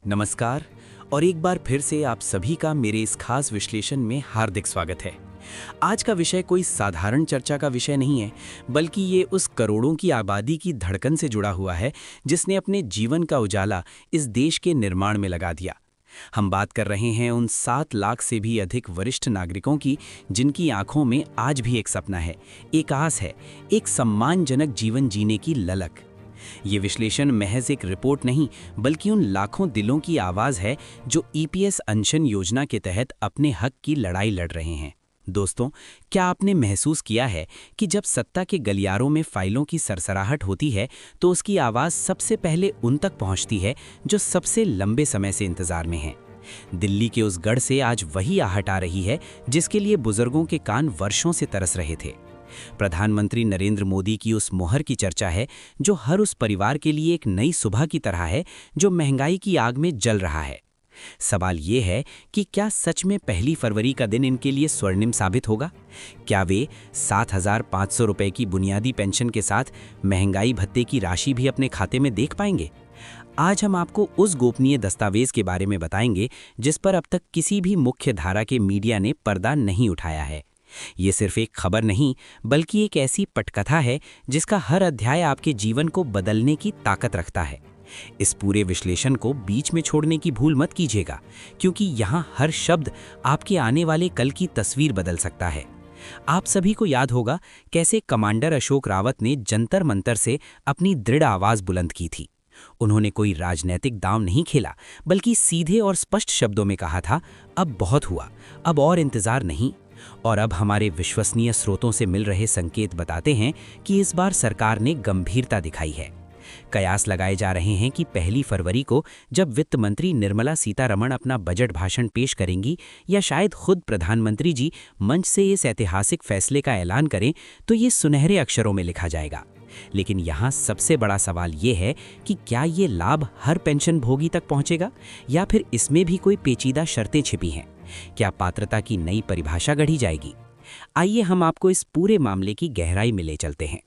नमस्कार और एक बार फिर से आप सभी का मेरे इस खास विश्लेषण में हार्दिक स्वागत है। आज का विषय कोई साधारण चर्चा का विषय नहीं है, बल्कि ये उस करोड़ों की आबादी की धड़कन से जुड़ा हुआ है जिसने अपने जीवन का उजाला इस देश के निर्माण में लगा दिया। हम बात कर रहे हैं उन 7 लाख से भी अधिक वरिष्ठ नागरिकों की जिनकी आंखों में आज भी एक सपना है, एक आस है, एक सम्मानजनक जीवन जीने की ललक। ये विश्लेषण महज एक रिपोर्ट नहीं, बल्कि उन लाखों दिलों की आवाज़ है जो ईपीएस पेंशन योजना के तहत अपने हक की लड़ाई लड़ रहे हैं। दोस्तों, क्या आपने महसूस किया है कि जब सत्ता के गलियारों में फाइलों की सरसराहट होती है तो उसकी आवाज़ सबसे पहले उन तक पहुंचती है जो सबसे लंबे समय से इंतजार में हैं। दिल्ली के उस गढ़ से आज वही आहट आ रही है जिसके लिए बुजुर्गों के कान वर्षों से तरस रहे थे। प्रधानमंत्री नरेंद्र मोदी की उस मोहर की चर्चा है जो हर उस परिवार के लिए एक नई सुबह की तरह है जो महंगाई की आग में जल रहा है। सवाल ये है कि क्या सच में 1 फरवरी का दिन इनके लिए स्वर्णिम साबित होगा? क्या वे 7,500 रुपए की बुनियादी पेंशन के साथ महंगाई भत्ते की राशि भी अपने खाते में देख पाएंगे? आज हम आपको उस गोपनीय दस्तावेज के बारे में बताएंगे जिस पर अब तक किसी भी मुख्य धारा के मीडिया ने पर्दा नहीं उठाया है। ये सिर्फ एक खबर नहीं, बल्कि एक ऐसी पटकथा है जिसका हर अध्याय आपके जीवन को बदलने की ताकत रखता है। इस पूरे विश्लेषण को बीच में छोड़ने की भूल मत कीजिएगा, क्योंकि यहाँ हर शब्द आपके आने वाले कल की तस्वीर बदल सकता है। आप सभी को याद होगा कैसे कमांडर अशोक रावत ने जंतर मंतर से अपनी दृढ़ आवाज बुलंद की थी। उन्होंने कोई राजनीतिक दांव नहीं खेला, बल्कि सीधे और स्पष्ट शब्दों में कहा था, अब बहुत हुआ, अब और इंतजार नहीं। और अब हमारे विश्वसनीय स्रोतों से मिल रहे संकेत बताते हैं कि इस बार सरकार ने गंभीरता दिखाई है। कयास लगाए जा रहे हैं कि 1 फरवरी को जब वित्त मंत्री निर्मला सीतारमण अपना बजट भाषण पेश करेंगी या शायद खुद प्रधानमंत्री जी मंच से इस ऐतिहासिक फैसले का ऐलान करें तो ये सुनहरे अक्षरों में लिखा जाएगा। लेकिन यहाँ सबसे बड़ा सवाल ये है कि क्या ये लाभ हर पेंशन भोगी तक पहुँचेगा या फिर इसमें भी कोई पेचीदा शर्तें छिपी हैं? क्या पात्रता की नई परिभाषा गढ़ी जाएगी? आइए हम आपको इस पूरे मामले की गहराई में ले चलते हैं।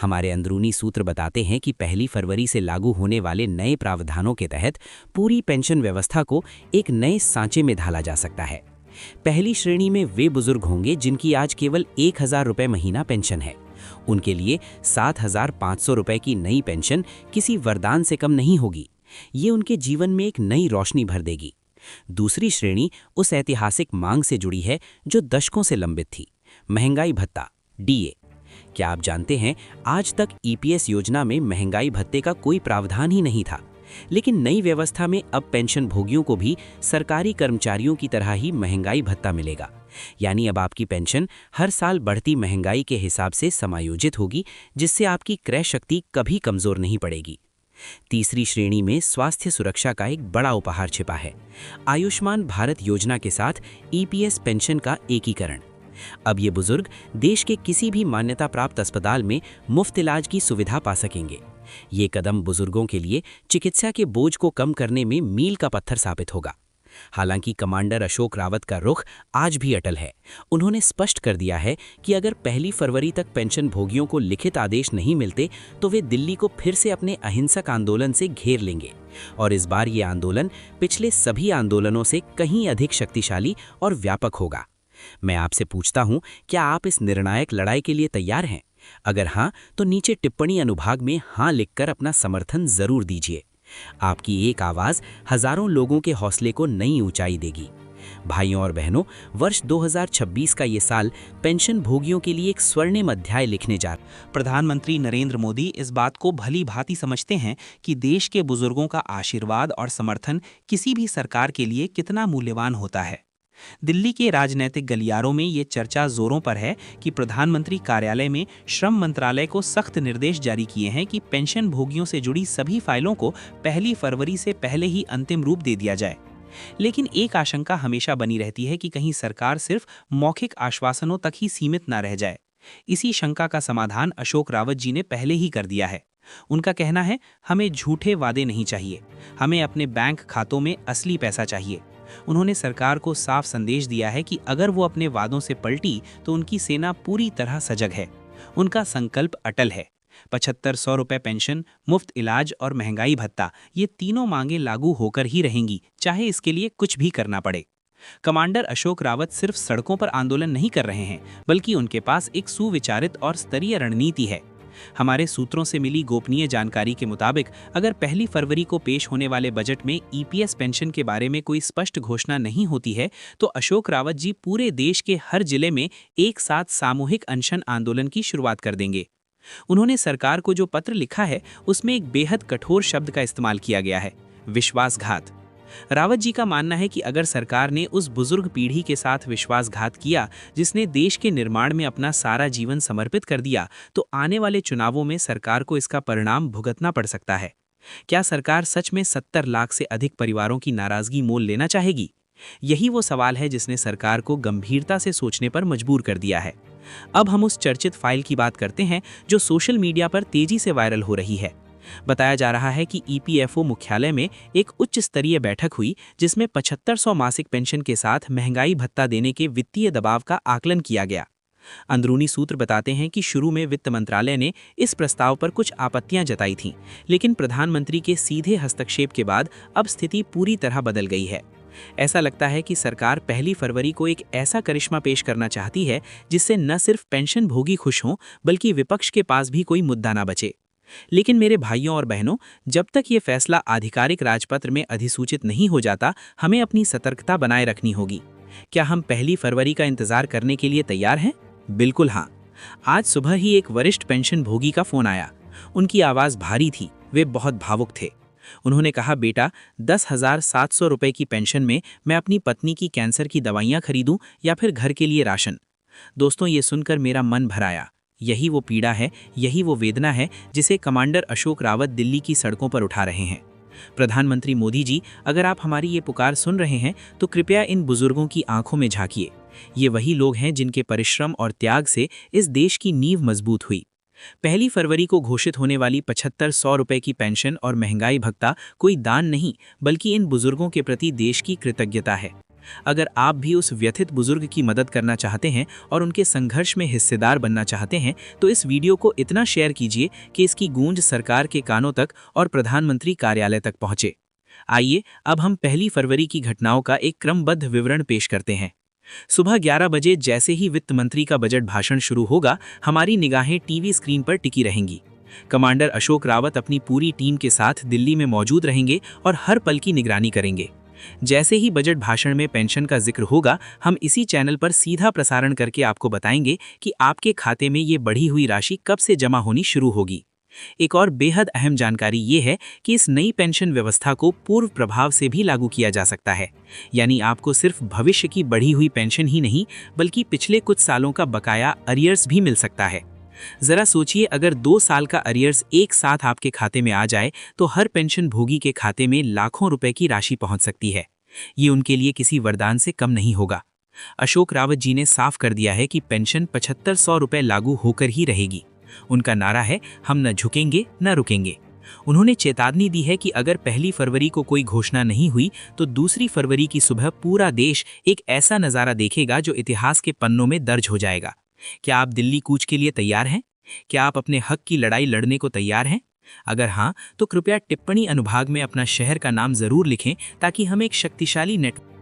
हमारे अंदरूनी सूत्र बताते हैं कि 1 फरवरी से लागू होने वाले नए प्रावधानों के तहत पूरी पेंशन व्यवस्था को एक नए सांचे में ढाला जा सकता है। पहली श्रेणी में वे बुजुर्ग होंगे जिनकी आज केवल 1,000 रुपये महीना पेंशन है। उनके लिए 7,500 रुपये की नई पेंशन किसी वरदान से कम नहीं होगी। ये उनके जीवन में एक नई रोशनी भर देगी। दूसरी श्रेणी उस ऐतिहासिक मांग से जुड़ी है जो दशकों से लंबित थी, महंगाई भत्ता, डीए। क्या आप जानते हैं, आज तक ईपीएस योजना में महंगाई भत्ते का कोई प्रावधान ही नहीं था, लेकिन नई व्यवस्था में अब पेंशन भोगियों को भी सरकारी कर्मचारियों की तरह ही महंगाई भत्ता मिलेगा। यानी अब आपकी पेंशन हर साल बढ़ती महंगाई के हिसाब से समायोजित होगी, जिससे आपकी क्रय शक्ति कभी कमजोर नहीं पड़ेगी। तीसरी श्रेणी में स्वास्थ्य सुरक्षा का एक बड़ा उपहार छिपा है, आयुष्मान भारत योजना के साथ ईपीएस पेंशन का एकीकरण। अब ये बुजुर्ग देश के किसी भी मान्यता प्राप्त अस्पताल में मुफ्त इलाज की सुविधा पा सकेंगे। ये कदम बुजुर्गों के लिए चिकित्सा के बोझ को कम करने में मील का पत्थर साबित होगा। हालांकि कमांडर अशोक रावत का रुख आज भी अटल है। उन्होंने स्पष्ट कर दिया है कि अगर 1 फरवरी तक पेंशन भोगियों को लिखित आदेश नहीं मिलते तो वे दिल्ली को फिर से अपने अहिंसक आंदोलन से घेर लेंगे। और इस बार ये आंदोलन पिछले सभी आंदोलनों से कहीं अधिक शक्तिशाली और व्यापक होगा। मैं आपसे पूछता हूं, क्या आप इस निर्णायक लड़ाई के लिए तैयार हैं? अगर हाँ, तो नीचे टिप्पणी अनुभाग में हाँ लिखकर अपना समर्थन जरूर दीजिए। आपकी एक आवाज हजारों लोगों के हौसले को नई ऊंचाई देगी। भाइयों और बहनों, वर्ष 2026 का ये साल पेंशन भोगियों के लिए एक स्वर्णिम अध्याय लिखने जा रहा है। प्रधानमंत्री नरेंद्र मोदी इस बात को भली भांति समझते हैं कि देश के बुजुर्गों का आशीर्वाद और समर्थन किसी भी सरकार के लिए कितना मूल्यवान होता है। दिल्ली के राजनीतिक गलियारों में ये चर्चा जोरों पर है कि प्रधानमंत्री कार्यालय में श्रम मंत्रालय को सख्त निर्देश जारी किए हैं कि पेंशन भोगियों से जुड़ी सभी फाइलों को 1 फरवरी से पहले ही अंतिम रूप दे दिया जाए। लेकिन एक आशंका हमेशा बनी रहती है कि कहीं सरकार सिर्फ मौखिक आश्वासनों तक ही सीमित न रह जाए। इसी शंका का समाधान अशोक रावत जी ने पहले ही कर दिया है। उनका कहना है, हमें झूठे वादे नहीं चाहिए, हमें अपने बैंक खातों में असली पैसा चाहिए। उन्होंने सरकार को साफ संदेश दिया है कि अगर वो अपने वादों से पलटी तो उनकी सेना पूरी तरह सजग है। उनका संकल्प अटल है। ₹7500 पेंशन, मुफ्त इलाज और महंगाई भत्ता, ये तीनों मांगें लागू होकर ही रहेंगी, चाहे इसके लिए कुछ भी करना पड़े। कमांडर अशोक रावत सिर्फ सड़कों पर आंदोलन नहीं कर रहे हैं, बल्कि उनके पास एक सुविचारित और स्तरीय रणनीति है। हमारे सूत्रों से मिली गोपनीय जानकारी के मुताबिक अगर 1 फरवरी को पेश होने वाले बजट में ईपीएस पेंशन के बारे में कोई स्पष्ट घोषणा नहीं होती है, तो अशोक रावत जी पूरे देश के हर जिले में एक साथ सामूहिक अनशन आंदोलन की शुरुआत कर देंगे। उन्होंने सरकार को जो पत्र लिखा है, उसमें एक बेहद कठोर शब्द का इस्तेमाल किया गया है, विश्वासघात। रावत जी का मानना है कि अगर सरकार ने उस बुजुर्ग पीढ़ी के साथ विश्वासघात किया जिसने देश के निर्माण में अपना सारा जीवन समर्पित कर दिया, तो आने वाले चुनावों में सरकार को इसका परिणाम भुगतना पड़ सकता है। क्या सरकार सच में 70 लाख से अधिक परिवारों की नाराजगी मोल लेना चाहेगी? यही वो सवाल है जिसने सरकार को गंभीरता से सोचने पर मजबूर कर दिया है। अब हम उस चर्चित फाइल की बात करते हैं जो सोशल मीडिया पर तेजी से वायरल हो रही है। बताया जा रहा है कि ईपीएफओ मुख्यालय में एक उच्च स्तरीय बैठक हुई जिसमें 7500 मासिक पेंशन के साथ महंगाई भत्ता देने के वित्तीय दबाव का आकलन किया गया। अंदरूनी सूत्र बताते हैं कि शुरू में वित्त मंत्रालय ने इस प्रस्ताव पर कुछ आपत्तियां जताई थीं, लेकिन प्रधानमंत्री के सीधे हस्तक्षेप के बाद अब स्थिति पूरी तरह बदल गई है। ऐसा लगता है कि सरकार 1 फरवरी को एक ऐसा करिश्मा पेश करना चाहती है जिससे न सिर्फ पेंशन भोगी खुश हों, बल्कि विपक्ष के पास भी कोई मुद्दा न बचे। लेकिन मेरे भाइयों और बहनों, जब तक ये फैसला आधिकारिक राजपत्र में अधिसूचित नहीं हो जाता, हमें अपनी सतर्कता बनाए रखनी होगी। क्या हम 1 फरवरी का इंतजार करने के लिए तैयार हैं? बिल्कुल हाँ। आज सुबह ही एक वरिष्ठ पेंशन भोगी का फोन आया। उनकी आवाज़ भारी थी, वे बहुत भावुक थे। उन्होंने कहा, बेटा, 10,700 रुपये की पेंशन में मैं अपनी पत्नी की कैंसर की दवाइयाँ खरीदूं या फिर घर के लिए राशन? दोस्तों, ये सुनकर मेरा मन भर आया। यही वो पीड़ा है, यही वो वेदना है जिसे कमांडर अशोक रावत दिल्ली की सड़कों पर उठा रहे हैं। प्रधानमंत्री मोदी जी, अगर आप हमारी ये पुकार सुन रहे हैं तो कृपया इन बुजुर्गों की आंखों में झांकिए। ये वही लोग हैं जिनके परिश्रम और त्याग से इस देश की नींव मजबूत हुई। 1 फरवरी को घोषित होने वाली 7500 रुपये की पेंशन और महंगाई भत्ता कोई दान नहीं, बल्कि इन बुजुर्गों के प्रति देश की कृतज्ञता है। अगर आप भी उस व्यथित बुजुर्ग की मदद करना चाहते हैं और उनके संघर्ष में हिस्सेदार बनना चाहते हैं, तो इस वीडियो को इतना शेयर कीजिए कि इसकी गूंज सरकार के कानों तक और प्रधानमंत्री कार्यालय तक पहुंचे। आइए अब हम 1 फरवरी की घटनाओं का एक क्रमबद्ध विवरण पेश करते हैं। सुबह 11 बजे जैसे ही वित्त मंत्री का बजट भाषण शुरू होगा, हमारी निगाहें टीवी स्क्रीन पर टिकी रहेंगी। कमांडर अशोक रावत अपनी पूरी टीम के साथ दिल्ली में मौजूद रहेंगे और हर पल की निगरानी करेंगे। जैसे ही बजट भाषण में पेंशन का जिक्र होगा, हम इसी चैनल पर सीधा प्रसारण करके आपको बताएंगे कि आपके खाते में ये बढ़ी हुई राशि कब से जमा होनी शुरू होगी। एक और बेहद अहम जानकारी ये है कि इस नई पेंशन व्यवस्था को पूर्व प्रभाव से भी लागू किया जा सकता है, यानी आपको सिर्फ भविष्य की बढ़ी हुई पेंशन ही नहीं, बल्कि पिछले कुछ सालों का बकाया अरियर्स भी मिल सकता है। जरा सोचिए, अगर 2 साल का अरियर्स एक साथ आपके खाते में आ जाए तो हर पेंशन भोगी के खाते में लाखों रुपए की राशि पहुंच सकती है। ये उनके लिए किसी वरदान से कम नहीं होगा। अशोक रावत जी ने साफ कर दिया है कि पेंशन 7500 रुपये लागू होकर ही रहेगी। उनका नारा है, हम न झुकेंगे न रुकेंगे। उन्होंने चेतावनी दी है कि अगर 1 फरवरी को कोई घोषणा नहीं हुई तो 2 फरवरी की सुबह पूरा देश एक ऐसा नज़ारा देखेगा जो इतिहास के पन्नों में दर्ज हो जाएगा। क्या आप दिल्ली कूच के लिए तैयार हैं? क्या आप अपने हक की लड़ाई लड़ने को तैयार हैं? अगर हाँ, तो कृपया टिप्पणी अनुभाग में अपना शहर का नाम जरूर लिखें ताकि हम एक शक्तिशाली नेटवर्क